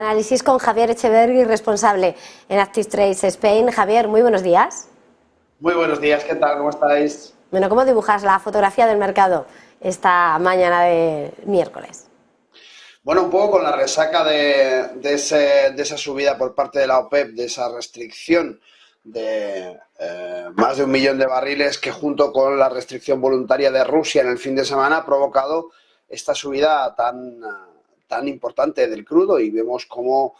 Análisis con Javier Echeverri, responsable en Active Trades Spain. Javier, muy buenos días. Muy buenos días, ¿qué tal? ¿Cómo estáis? Bueno, ¿cómo dibujas la fotografía del mercado esta mañana de miércoles? Bueno, un poco con la resaca de esa subida por parte de la OPEP, de esa restricción de más de 1 millón de barriles que junto con la restricción voluntaria de Rusia en el fin de semana ha provocado esta subida tan importante del crudo, y vemos cómo,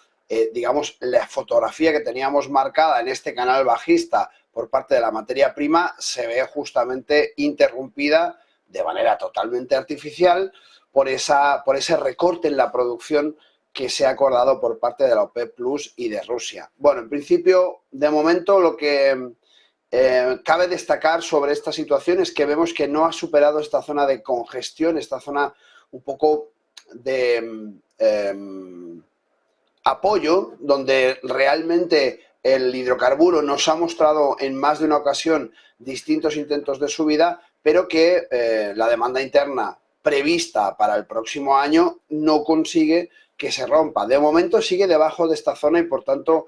digamos, la fotografía que teníamos marcada en este canal bajista por parte de la materia prima se ve justamente interrumpida de manera totalmente artificial por ese recorte en la producción que se ha acordado por parte de la OPEP Plus y de Rusia. Bueno, en principio, de momento, lo que cabe destacar sobre esta situación es que vemos que no ha superado esta zona de congestión, esta zona un poco de apoyo, donde realmente el hidrocarburo nos ha mostrado en más de una ocasión distintos intentos de subida, pero que la demanda interna prevista para el próximo año no consigue que se rompa. De momento sigue debajo de esta zona y, por tanto,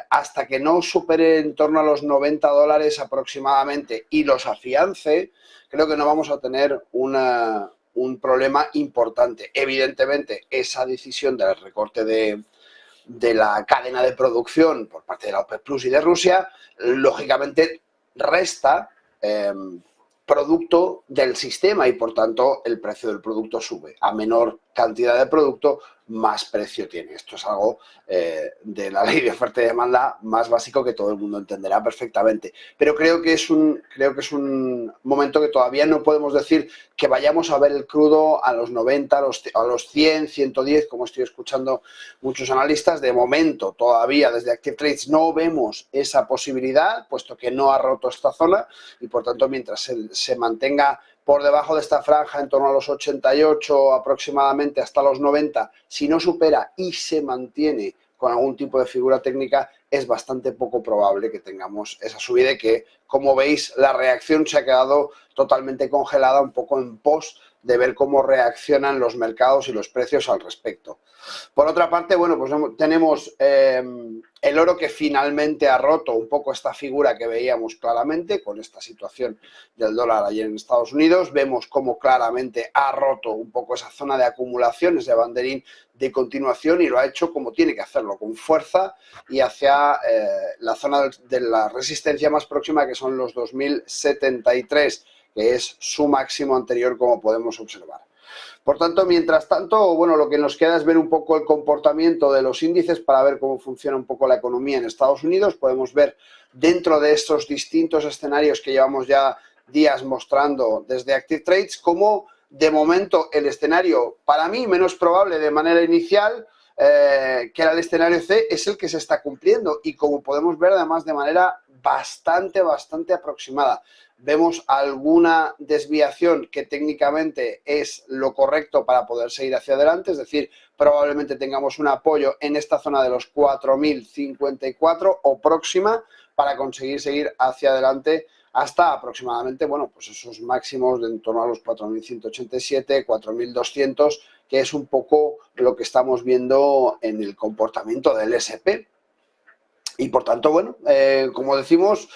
hasta que no supere en torno a los $90 aproximadamente y los afiance, creo que no vamos a tener un problema importante. Evidentemente, esa decisión del recorte de la cadena de producción por parte de la OPEP Plus y de Rusia, lógicamente resta producto del sistema y, por tanto, el precio del producto sube. A menor cantidad de producto, más precio tiene. Esto es algo de la ley de oferta y demanda más básico que todo el mundo entenderá perfectamente. Pero creo que es un momento que todavía no podemos decir que vayamos a ver el crudo a los 90, a los 100, 110, como estoy escuchando muchos analistas. De momento, todavía desde Active Trades no vemos esa posibilidad, puesto que no ha roto esta zona y, por tanto, mientras se mantenga por debajo de esta franja, en torno a los 88 aproximadamente hasta los 90, si no supera y se mantiene con algún tipo de figura técnica, es bastante poco probable que tengamos esa subida y que, como veis, la reacción se ha quedado totalmente congelada, un poco en pos de ver cómo reaccionan los mercados y los precios al respecto. Por otra parte, bueno, pues tenemos el oro, que finalmente ha roto un poco esta figura que veíamos claramente con esta situación del dólar ayer en Estados Unidos. Vemos cómo claramente ha roto un poco esa zona de acumulaciones de banderín de continuación, y lo ha hecho como tiene que hacerlo, con fuerza y hacia la zona de la resistencia más próxima, que son los 2073, que es su máximo anterior, como podemos observar. Por tanto, mientras tanto, bueno, lo que nos queda es ver un poco el comportamiento de los índices para ver cómo funciona un poco la economía en Estados Unidos. Podemos ver dentro de estos distintos escenarios que llevamos ya días mostrando desde Active Trades cómo, de momento, el escenario, para mí menos probable de manera inicial, que era el escenario C, es el que se está cumpliendo, y como podemos ver, además, de manera bastante aproximada. Vemos alguna desviación que técnicamente es lo correcto para poder seguir hacia adelante, es decir, probablemente tengamos un apoyo en esta zona de los 4.054 o próxima para conseguir seguir hacia adelante hasta aproximadamente, bueno, pues esos máximos de en torno a los 4.187, 4.200, que es un poco lo que estamos viendo en el comportamiento del S&P. Y, por tanto, bueno, como decimos,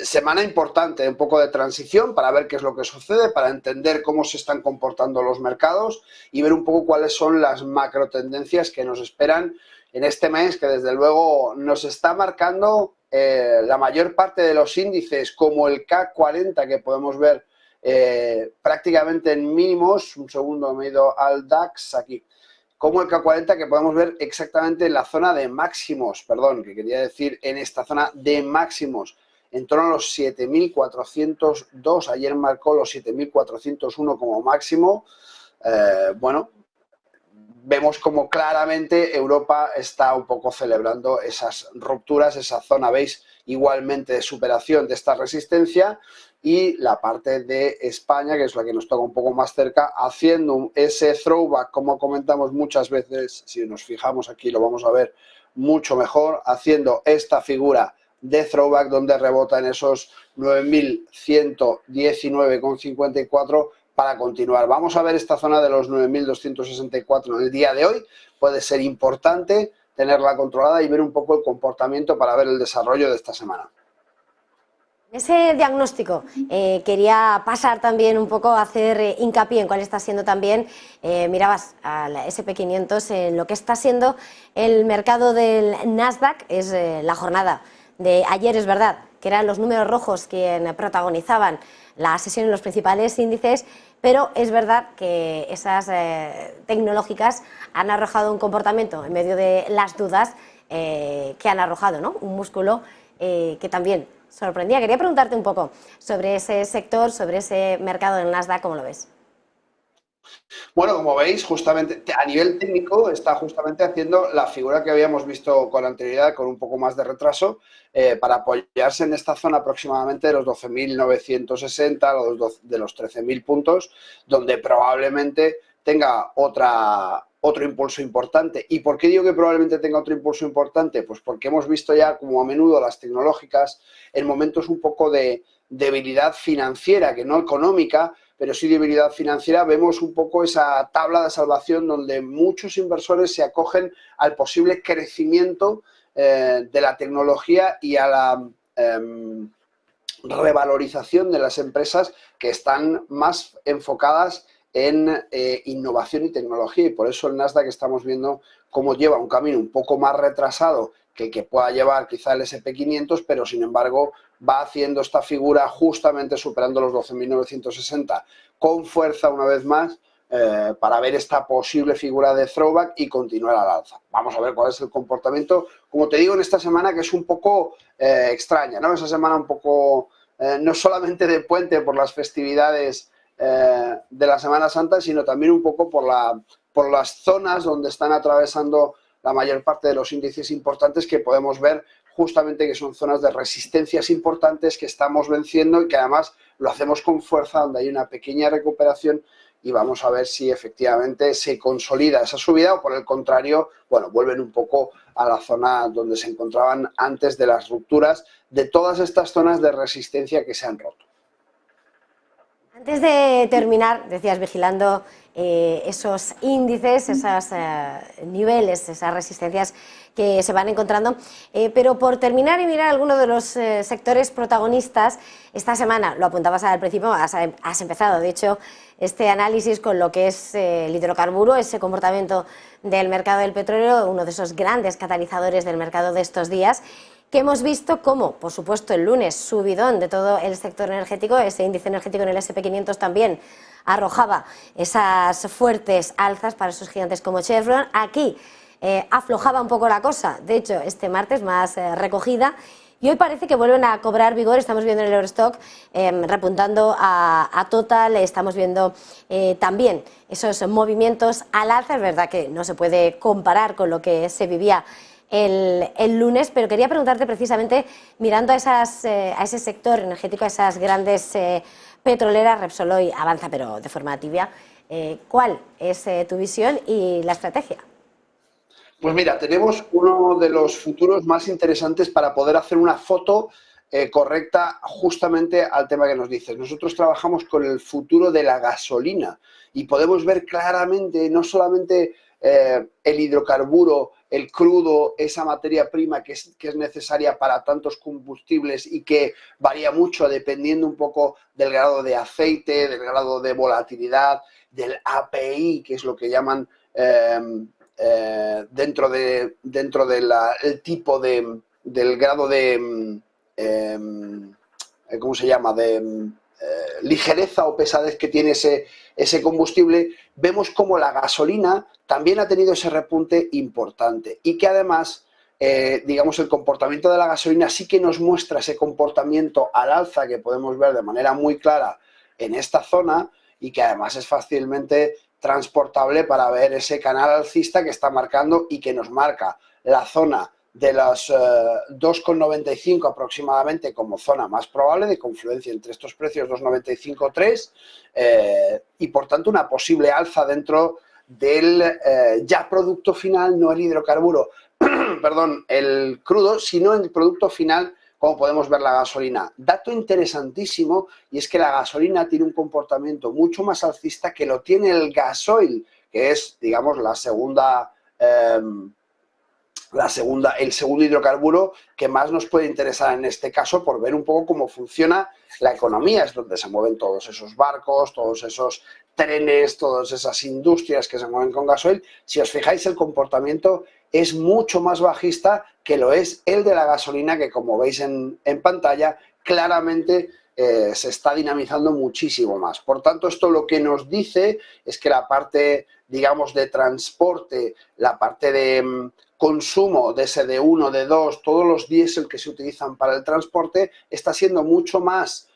semana importante, un poco de transición para ver qué es lo que sucede, para entender cómo se están comportando los mercados y ver un poco cuáles son las macro tendencias que nos esperan en este mes, que desde luego nos está marcando la mayor parte de los índices, como el CAC 40, que podemos ver prácticamente en mínimos. Un segundo, me he ido al DAX aquí. Como el K40, que podemos ver exactamente en la zona de máximos, perdón, que quería decir en esta zona de máximos, en torno a los 7.402, ayer marcó los 7.401 como máximo. Bueno, vemos como claramente Europa está un poco celebrando esas rupturas, esa zona, veis, igualmente de superación de esta resistencia, y la parte de España, que es la que nos toca un poco más cerca, haciendo ese throwback, como comentamos muchas veces. Si nos fijamos aquí lo vamos a ver mucho mejor, haciendo esta figura de throwback donde rebota en esos 9.119,54 para continuar. Vamos a ver esta zona de los 9.264 en el día de hoy. Puede ser importante tenerla controlada y ver un poco el comportamiento para ver el desarrollo de esta semana. Ese diagnóstico quería pasar también un poco a hacer hincapié en cuál está siendo también, mirabas al SP500, en lo que está siendo el mercado del Nasdaq. Es la jornada de ayer, es verdad, que eran los números rojos quienes protagonizaban la sesión en los principales índices, pero es verdad que esas tecnológicas han arrojado un comportamiento en medio de las dudas que han arrojado, ¿no? Un músculo que también sorprendía. Quería preguntarte un poco sobre ese sector, sobre ese mercado del Nasdaq, ¿cómo lo ves? Bueno, como veis, justamente a nivel técnico está justamente haciendo la figura que habíamos visto con anterioridad, con un poco más de retraso, para apoyarse en esta zona aproximadamente de los 12.960, de los 13.000 puntos, donde probablemente tenga otro impulso importante. ¿Y por qué digo que probablemente tenga otro impulso importante? Pues porque hemos visto ya como a menudo las tecnológicas en momentos un poco de debilidad financiera, que no económica, pero sí debilidad financiera. Vemos un poco esa tabla de salvación donde muchos inversores se acogen al posible crecimiento de la tecnología y a la revalorización de las empresas que están más enfocadas en innovación y tecnología, y por eso el Nasdaq estamos viendo cómo lleva un camino un poco más retrasado que pueda llevar quizá el SP500, pero sin embargo va haciendo esta figura justamente superando los 12.960 con fuerza una vez más para ver esta posible figura de throwback y continuar al alza. Vamos a ver cuál es el comportamiento, como te digo, en esta semana, que es un poco extraña, ¿no? Esa semana un poco no solamente de puente por las festividades de la Semana Santa, sino también un poco por las zonas donde están atravesando la mayor parte de los índices importantes, que podemos ver justamente que son zonas de resistencias importantes que estamos venciendo y que además lo hacemos con fuerza, donde hay una pequeña recuperación, y vamos a ver si efectivamente se consolida esa subida o por el contrario, bueno, vuelven un poco a la zona donde se encontraban antes de las rupturas de todas estas zonas de resistencia que se han roto. Antes de terminar, decías, vigilando esos índices, esos niveles, esas resistencias que se van encontrando, pero por terminar y mirar algunos de los sectores protagonistas, esta semana, lo apuntabas al principio, has empezado, de hecho, este análisis con lo que es el hidrocarburo, ese comportamiento del mercado del petróleo, uno de esos grandes catalizadores del mercado de estos días, que hemos visto como, por supuesto, el lunes subidón de todo el sector energético, ese índice energético en el SP500 también arrojaba esas fuertes alzas para esos gigantes como Chevron. Aquí aflojaba un poco la cosa, de hecho, este martes más recogida, y hoy parece que vuelven a cobrar vigor. Estamos viendo en el Eurostock repuntando a Total, estamos viendo también esos movimientos al alza. Es verdad que no se puede comparar con lo que se vivía el lunes, pero quería preguntarte precisamente, mirando a ese sector energético, a esas grandes petroleras. Repsol hoy avanza, pero de forma tibia. ¿Cuál es tu visión y la estrategia? Pues mira, tenemos uno de los futuros más interesantes para poder hacer una foto correcta justamente al tema que nos dices. Nosotros trabajamos con el futuro de la gasolina y podemos ver claramente no solamente el hidrocarburo, el crudo, esa materia prima que es necesaria para tantos combustibles y que varía mucho dependiendo un poco del grado de aceite, del grado de volatilidad, del API, que es lo que llaman dentro del tipo del grado de ¿cómo se llama? De ligereza o pesadez que tiene ese combustible. Vemos como la gasolina también ha tenido ese repunte importante y que además, digamos, el comportamiento de la gasolina sí que nos muestra ese comportamiento al alza que podemos ver de manera muy clara en esta zona y que además es fácilmente transportable para ver ese canal alcista que está marcando y que nos marca la zona de las 2,95 aproximadamente como zona más probable de confluencia entre estos precios, 2,95-3, y por tanto una posible alza dentro del ya producto final, no el hidrocarburo, perdón, el crudo, sino el producto final como podemos ver la gasolina. Dato interesantísimo, y es que la gasolina tiene un comportamiento mucho más alcista que lo tiene el gasoil, que es, digamos, el segundo hidrocarburo que más nos puede interesar en este caso, por ver un poco cómo funciona la economía, es donde se mueven todos esos barcos, todos esos trenes, todas esas industrias que se mueven con gasoil. Si os fijáis, el comportamiento es mucho más bajista que lo es el de la gasolina, que como veis en pantalla, claramente se está dinamizando muchísimo más. Por tanto, esto lo que nos dice es que la parte, digamos, de transporte, la parte de consumo de ese D1, D2, todos los diésel que se utilizan para el transporte, está siendo mucho más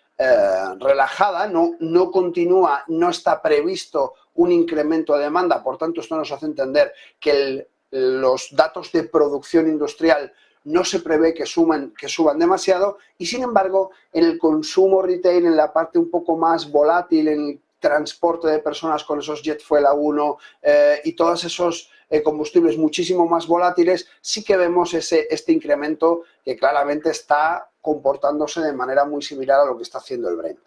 relajada, no continúa, no está previsto un incremento de demanda. Por tanto, esto nos hace entender que los datos de producción industrial no se prevé que suban demasiado, y sin embargo, en el consumo retail, en la parte un poco más volátil, en el transporte de personas con esos jet fuel A1 y todos esos combustibles muchísimo más volátiles, sí que vemos este incremento que claramente está comportándose de manera muy similar a lo que está haciendo el Brent.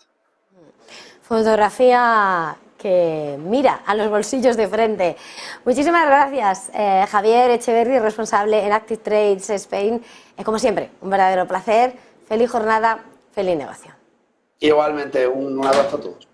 Fotografía que mira a los bolsillos de frente. Muchísimas gracias, Javier Echeverri, responsable en Active Trades Spain. Como siempre, un verdadero placer. Feliz jornada, feliz negocio. Igualmente, un abrazo a todos.